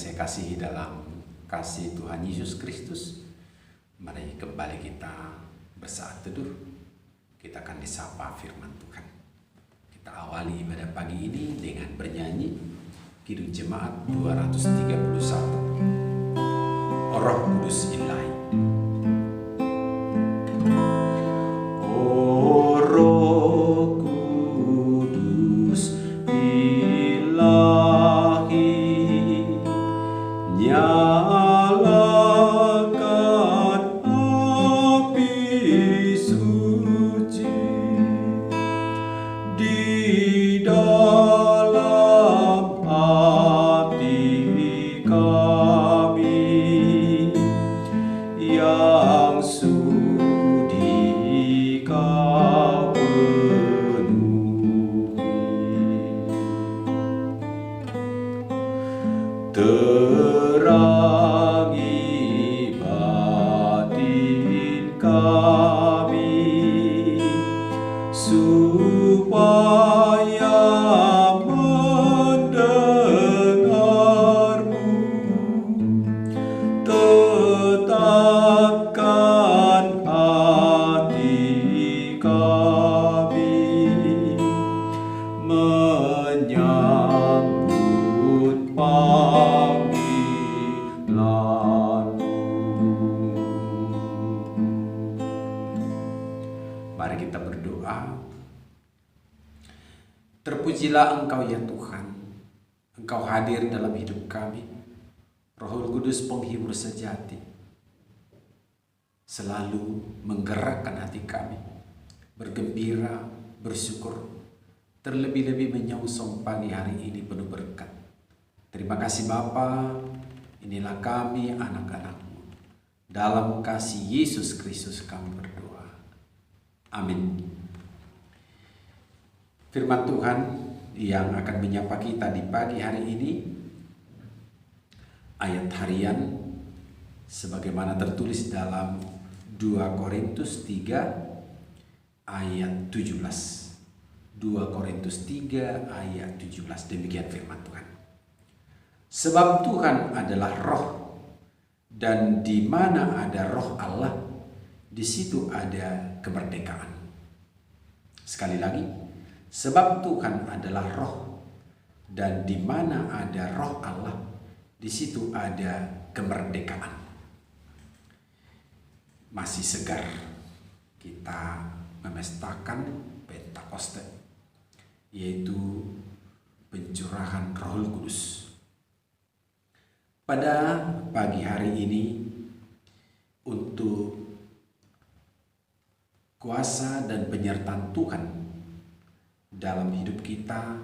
saya kasihi dalam kasih Tuhan Yesus Kristus, mari kembali kita bersaat teduh. Kita akan disapa firman Tuhan. Kita awali ibadah pagi ini dengan bernyanyi Kidung Jemaat 231, Roh Kudus Ilahi. Terangi batin kami supaya mendengar-Mu, tetapkan hati kami menyambut Mari kita berdoa. Terpujilah Engkau ya Tuhan, Engkau hadir dalam hidup kami, Roh Kudus penghibur sejati, selalu menggerakkan hati kami, bergembira, bersyukur, terlebih-lebih menyongsong pagi hari ini penuh berkat. Terima kasih Bapa, inilah kami anak-anak-Mu. Dalam kasih Yesus Kristus kami berdoa. Amin. Firman Tuhan yang akan menyapa kita di pagi hari ini, ayat harian sebagaimana tertulis dalam 2 Korintus 3 ayat 17. 2 Korintus 3 ayat 17, demikian firman Tuhan. Sebab Tuhan adalah roh, dan di mana ada roh Allah, di situ ada kemerdekaan. Sekali lagi, sebab Tuhan adalah roh, dan di mana ada roh Allah, di situ ada kemerdekaan. Masih segar kita memestakan Pentakosta, yaitu pencurahan Roh Kudus. Pada pagi hari ini, untuk kuasa dan penyertaan Tuhan dalam hidup kita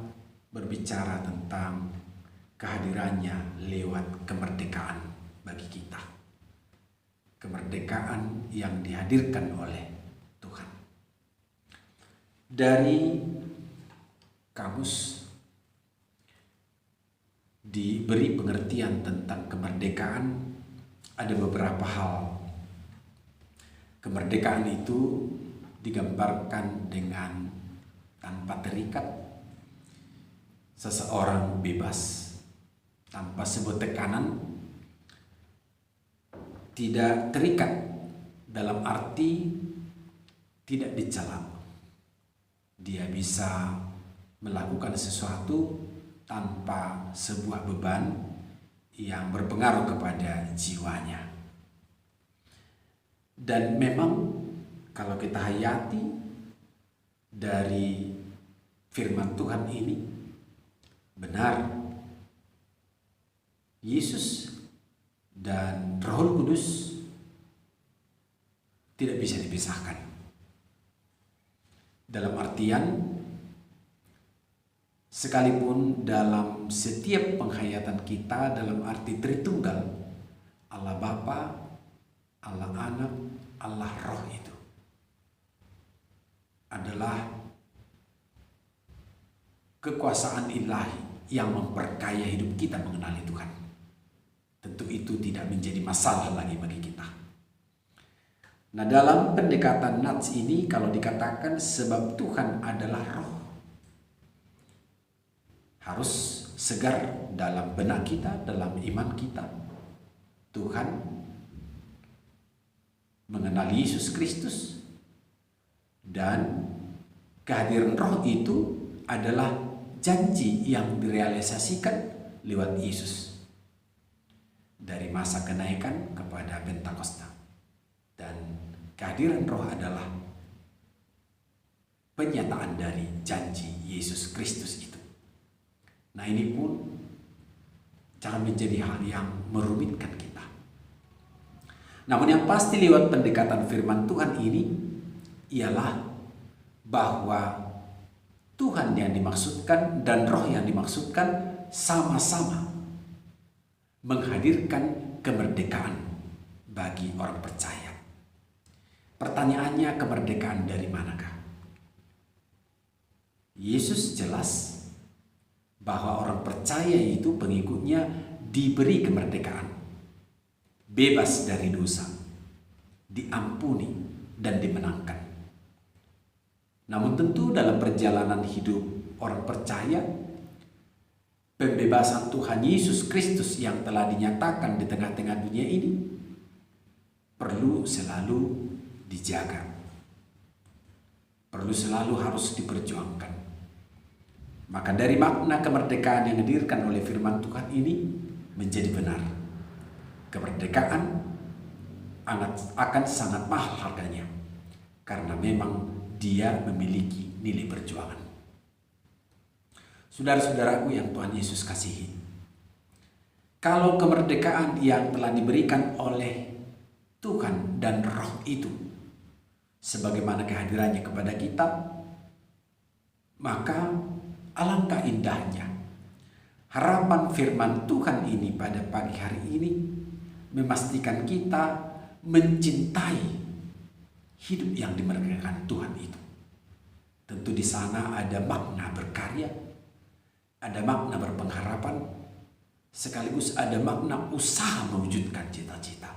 berbicara tentang kehadirannya lewat kemerdekaan bagi kita. Kemerdekaan yang dihadirkan oleh Tuhan. Dari kamus diberi pengertian tentang kemerdekaan, ada beberapa hal. Kemerdekaan itu digambarkan dengan tanpa terikat, seseorang bebas tanpa sebuah tekanan, tidak terikat dalam arti tidak dicela. Dia bisa melakukan sesuatu tanpa sebuah beban yang berpengaruh kepada jiwanya. Dan memang kalau kita hayati dari firman Tuhan ini, benar Yesus dan Roh Kudus tidak bisa dipisahkan. Dalam artian, sekalipun dalam setiap penghayatan kita dalam arti Tritunggal, Allah Bapa, Allah Anak, Allah Roh itu adalah kekuasaan ilahi yang memperkaya hidup kita mengenali Tuhan. Tentu itu tidak menjadi masalah lagi bagi kita. Nah, dalam pendekatan Nats ini kalau dikatakan sebab Tuhan adalah roh, harus segar dalam benak kita, dalam iman kita. Tuhan mengenal Yesus Kristus, dan kehadiran Roh itu adalah janji yang direalisasikan lewat Yesus dari masa kenaikan kepada Pentakosta. Dan kehadiran Roh adalah penyataan dari janji Yesus Kristus itu. Nah, ini pun jangan menjadi hal yang merumitkan kita. Namun yang pasti lewat pendekatan firman Tuhan ini ialah bahwa Tuhan yang dimaksudkan dan Roh yang dimaksudkan sama-sama menghadirkan kemerdekaan bagi orang percaya. Pertanyaannya, kemerdekaan dari manakah? Yesus jelas bahwa orang percaya itu, pengikutnya, diberi kemerdekaan, bebas dari dosa, diampuni dan dimenangkan. Namun tentu dalam perjalanan hidup orang percaya, pembebasan Tuhan Yesus Kristus yang telah dinyatakan di tengah-tengah dunia ini perlu selalu dijaga, perlu selalu harus diperjuangkan. Maka dari makna kemerdekaan yang dihadirkan oleh firman Tuhan ini menjadi benar. Kemerdekaan akan sangat mahal harganya, karena memang dia memiliki nilai perjuangan. Saudara-saudaraku yang Tuhan Yesus kasihi, kalau kemerdekaan yang telah diberikan oleh Tuhan dan Roh itu sebagaimana kehadirannya kepada kita, maka alangkah indahnya harapan firman Tuhan ini pada pagi hari ini memastikan kita mencintai hidup yang dimerdekakan Tuhan itu. Tentu di sana ada makna berkarya, ada makna berpengharapan, sekaligus ada makna usaha mewujudkan cita-cita.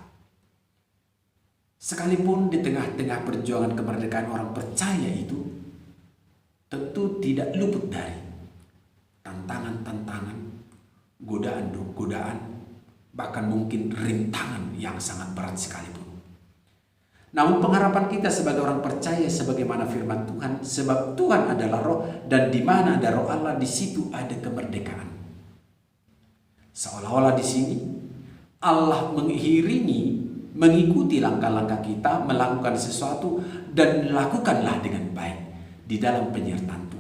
Sekalipun di tengah-tengah perjuangan kemerdekaan orang percaya itu tentu tidak luput dari tantangan-tantangan, godaan-godaan, bahkan mungkin rintangan yang sangat berat sekalipun. Namun pengharapan kita sebagai orang percaya sebagaimana firman Tuhan, sebab Tuhan adalah Roh, dan di mana ada Roh Allah, di situ ada kemerdekaan. Seolah-olah di sini Allah mengikuti langkah-langkah kita melakukan sesuatu, dan lakukanlah dengan baik di dalam penyertaan Tuhan.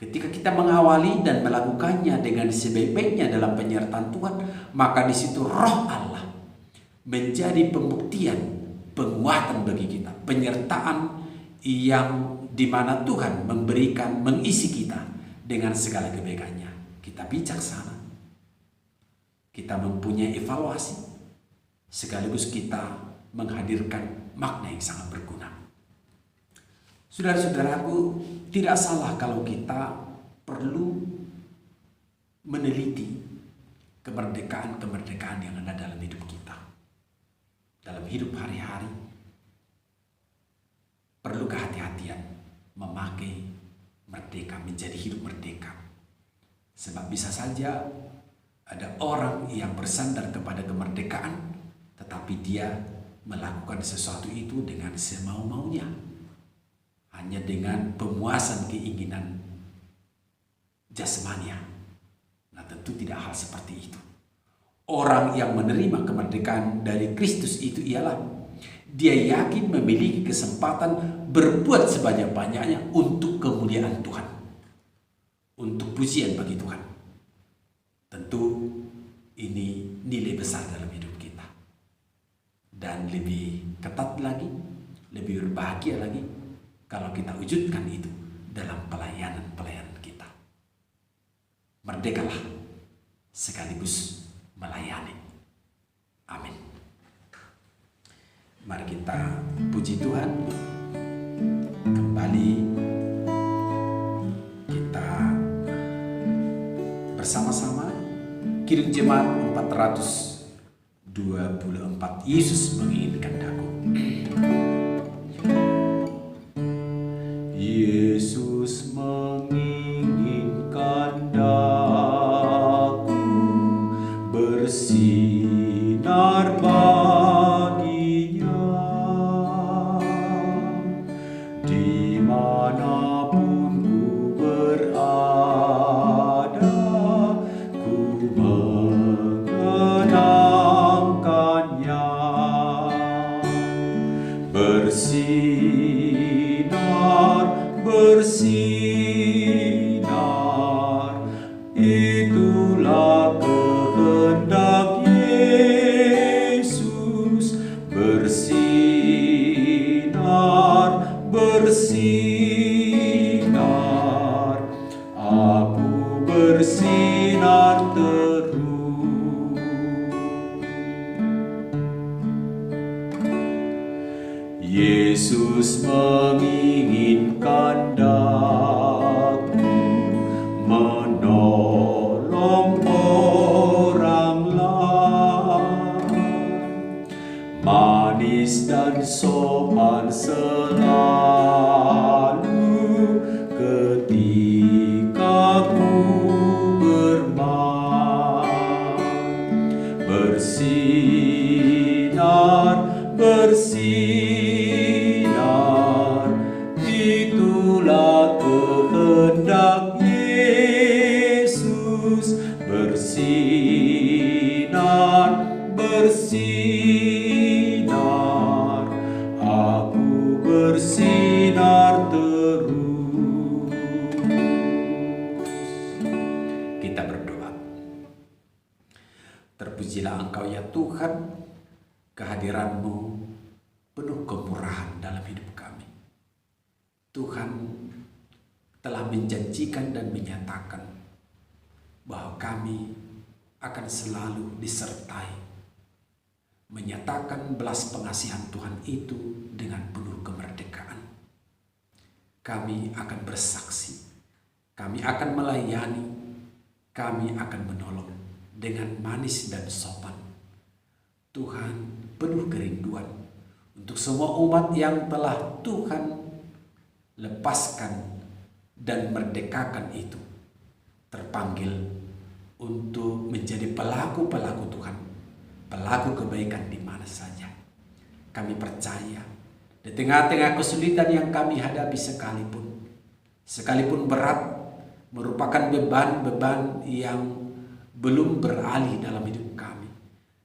Ketika kita mengawali dan melakukannya dengan sebaik-baiknya dalam penyertaan Tuhan, maka di situ Roh Allah menjadi pembuktian, penguatan bagi kita, penyertaan yang dimana Tuhan mengisi kita dengan segala kebaikannya. Kita bijaksana, kita mempunyai evaluasi, sekaligus kita menghadirkan makna yang sangat berguna. Saudara-saudaraku, tidak salah kalau kita perlu meneliti kemerdekaan-kemerdekaan yang ada dalam hidup kita. Dalam hidup hari-hari, perlu kehati-hatian memakai merdeka, menjadi hidup merdeka. Sebab bisa saja ada orang yang bersandar kepada kemerdekaan, tetapi dia melakukan sesuatu itu dengan semau-maunya, hanya dengan pemuasan keinginan jasmania. Nah, tentu tidak hal seperti itu. Orang yang menerima kemerdekaan dari Kristus itu ialah dia yakin memiliki kesempatan berbuat sebanyak-banyaknya untuk kemuliaan Tuhan, untuk pujian bagi Tuhan. Tentu ini nilai besar dalam hidup kita. Dan lebih ketat lagi, lebih berbahagia lagi kalau kita wujudkan itu dalam pelayanan-pelayanan kita. Merdekalah sekaligus melayani. Amin. Mari kita puji Tuhan. Kembali kita bersama-sama kirim jemaat 424, Yesus menginginkan daku. Yesus menginginkan daku. baginya. Dimanapun ku berada, ku mengenangkannya. Bersinar, bersinar, itulah kehendak Yesus. Bersinar, bersinar, aku bersinar terus. Yesus menginginkan daku menolong orang lain, manis dan sopan selalu ketika ku bermain. Bersinar, bersinar, itulah kehendak Yesus. Bersinar, bersinar, aku bersinar terus. Kita berdoa. Terpujilah Engkau ya Tuhan, kehadiran-Mu penuh kemurahan dalam hidup kami. Tuhan telah menjanjikan dan menyatakan bahwa kami akan selalu disertai, menyatakan belas pengasihan Tuhan itu dengan penuh kemerdekaan. Kami akan bersaksi, kami akan melayani, kami akan menolong dengan manis dan sopan. Tuhan penuh kerinduan untuk semua umat yang telah Tuhan lepaskan dan merdekakan itu, terpanggil untuk menjadi pelaku-pelaku Tuhan, pelaku kebaikan di mana saja. Kami percaya di tengah-tengah kesulitan yang kami hadapi sekalipun berat, merupakan beban-beban yang belum beralih dalam hidup kami,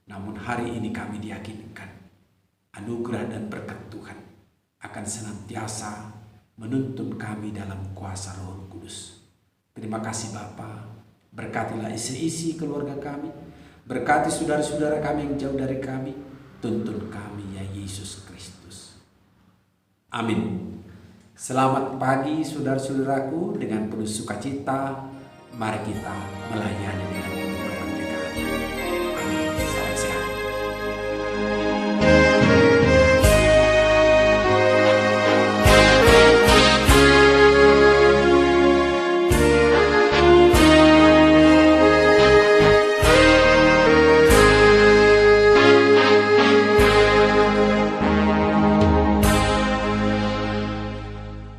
namun hari ini kami diyakinkan anugerah dan berkat Tuhan akan senantiasa menuntun kami dalam kuasa Roh Kudus. Terima kasih Bapa, berkatilah isi keluarga kami, berkati saudara-saudara kami yang jauh dari kami, tuntun kami ya Yesus Kristus. Amin. Selamat pagi saudara-saudaraku, dengan penuh sukacita mari kita melayani dengan